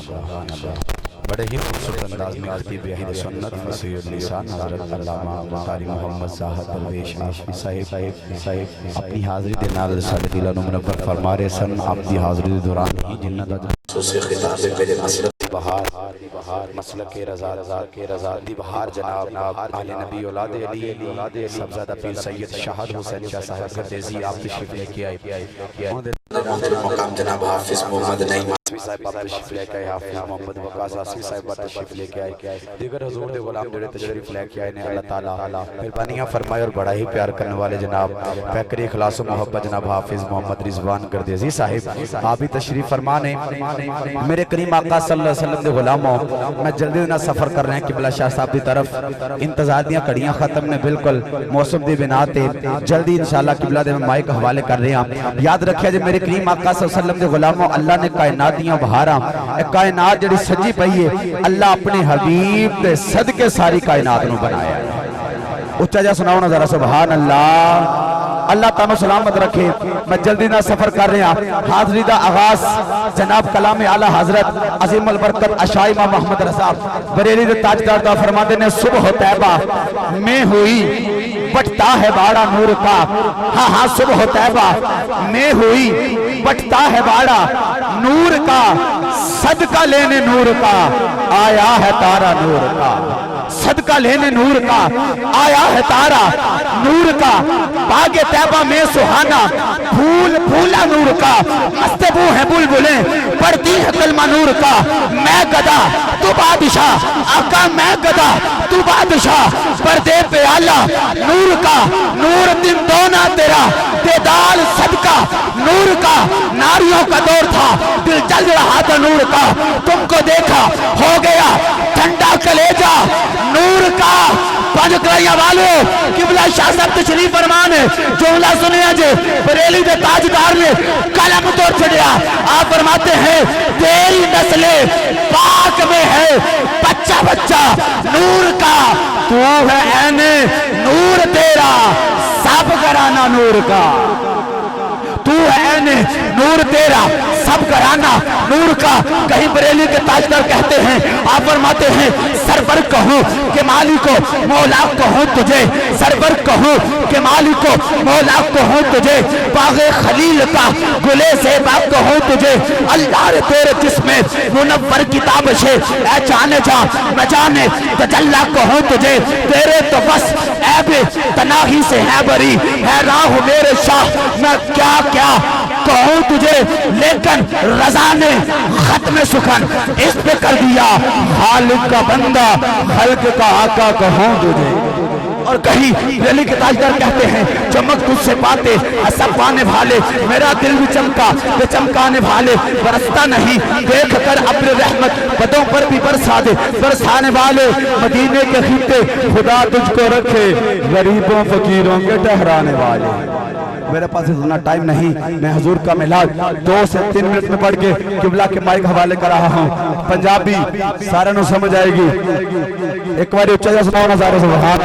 बड़े ही खूबसूरत अंदाज में खतीब अहले सुन्नत फसीहुल लिसान हज़रत अल्लामा कारी मोहम्मद साहब परवेश आशफी साहिब अपनी हाज़री दे नाल साडे दिलां नूं मुनव्वर फरमा रहे सन। आपकी हाज़री दे दौरान ही जिन्ना दा से खिताब दे मेरे मसलक बहार मसलक के रज़ा दी बहार जनाब आले नबी औलाद अली सबज़ादा पीर सैयद शाहद हुसैन शाह साहब गर्देज़ी आप तशरीफ लेके आए। मकाम जनाब हाफिज़ मोहम्मद नईम साहब तशरीफ लेके आए, हाफिज़ मोहम्मद वकास आसिफ साहब तशरीफ लेके आए, दीगर हुजूर दे गुलाम जेड़े तशरीफ लेके आए ने अल्लाह ताला मेहरबानियां फरमाए और बड़ा ही प्यार करने वाले जनाब फैक्री इखलास व मोहब्बत जनाब हाफिज़ मोहम्मद रिजवान गर्देज़ी साहिब आप भी तशरीफ फरमा ने। मेरे करीम आका सल्लल्लाहु अलैहि वसल्लम दे गुलामों, मैं जल्दी ना सफर कर रहे हैं किबला शाह साहब की तरफ। इंतजार दियां घड़ियां खत्म ने बिल्कुल मौसम दी बिना ते जल्दी इंशाअल्लाह किबला दे माइक हवाले कर रहे हैं। याद रखिए जे मेरे करीम आका सल्लल्लाहु अलैहि वसल्लम दे गुलामों, अल्लाह ने कायनात दियां बहारां कायनात जिहड़ी सजी पई है अल्लाह अपने हबीब दे सदके सारी कायनात नूं बनाया है। उच्चा जा सुनाओ ना जरा सुभान अल्लाह। अल्लाह तानो सलामत रखे। मैं जल्दी ना सफर कर रहा। हाज़री दा आगाज जनाब कलाम आला हजरत अजीम अल बरकत अशाइमा मोहम्मद रज़ा बरेली दे ताजदार दा फरमाते ने सुबह तैबा में हुई बटता है बाड़ा नूर का। हाँ हाँ सुबह तैबा में हुई बटता है बाड़ा नूर का, सदका लेने नूर का आया है तारा नूर का, सदका लेने नूर का आया है तारा नूर का। बागे तैबा में सुहाना फूल फूला नूर का, मस्तबू है बुलबुलें पढ़ती है कलमा नूर का। मैं गदा तू बादशाह, आका मैं गदा तू बादशाह, पर्दे पे आला नूर का। नूर दिन दोना तेरा देदाल सदका नूर का। नारियों का दौर था दिल जल रहा था नूर का, तुमको देखा हो गया ठंडा कलेजा नूर का। पांच कलाइया वालों किबला शाह साहब तशरीफ फरमान जुमला सुनिया जे बरेली दे ताजदार ने कलम तोड़ छड़िया। आप फरमाते हैं तेरी नस्ले पाक में है बच्चा बच्चा नूर का। तू है ऐने नूर तेरा सब घराना नूर का, तू है ऐने नूर तेरा सब घराना नूर का। कहीं बरेली के ताजदार कहते हैं, आप फरमाते हैं सरवर कहूँ के मालिक को मौला कहूँ तुझे, सरवर कहूँ के मालिक को मौला कहूँ तुझे। बागे खलील का गुले से बाग कहूँ तुझे। अल्लाह रे तेरे जिसमें मुनव्वर किताब से ऐ जाने जा मैं जाने तजल्ला कहूँ तुझे। तेरे तो बस ऐबे तनाही से है बरी है राह मेरे शाह, मैं क्या क्या कहूँ तुझे। लेकिन रजा ने खत्म सुखन इस पे कर दिया, खालिक का बंदा खल्क का आका कहूँ तुझे। और कहीं रैली के ताजदार कहते हैं चमक तुझसे पाते सब पाने वाले, मेरा दिल भी चमका वे चमकाने वाले। बरसता नहीं देख कर अब्र रहमत पदों पर भी बरसा दे, बरसाने वाले मदीने के खिते खुदा तुझको रखे, गरीबों फकीरों के ठहराने वाले। मेरे पास इतना टाइम नहीं, मैं हुजूर का मिलाद 2 से 3 मिनट में पढ़ के किबला के माइक हवाले कर रहा हूँ। पंजाबी सारा नु समझ आएगी। एक बार उच्चा सुनाओ ना सारे सुभान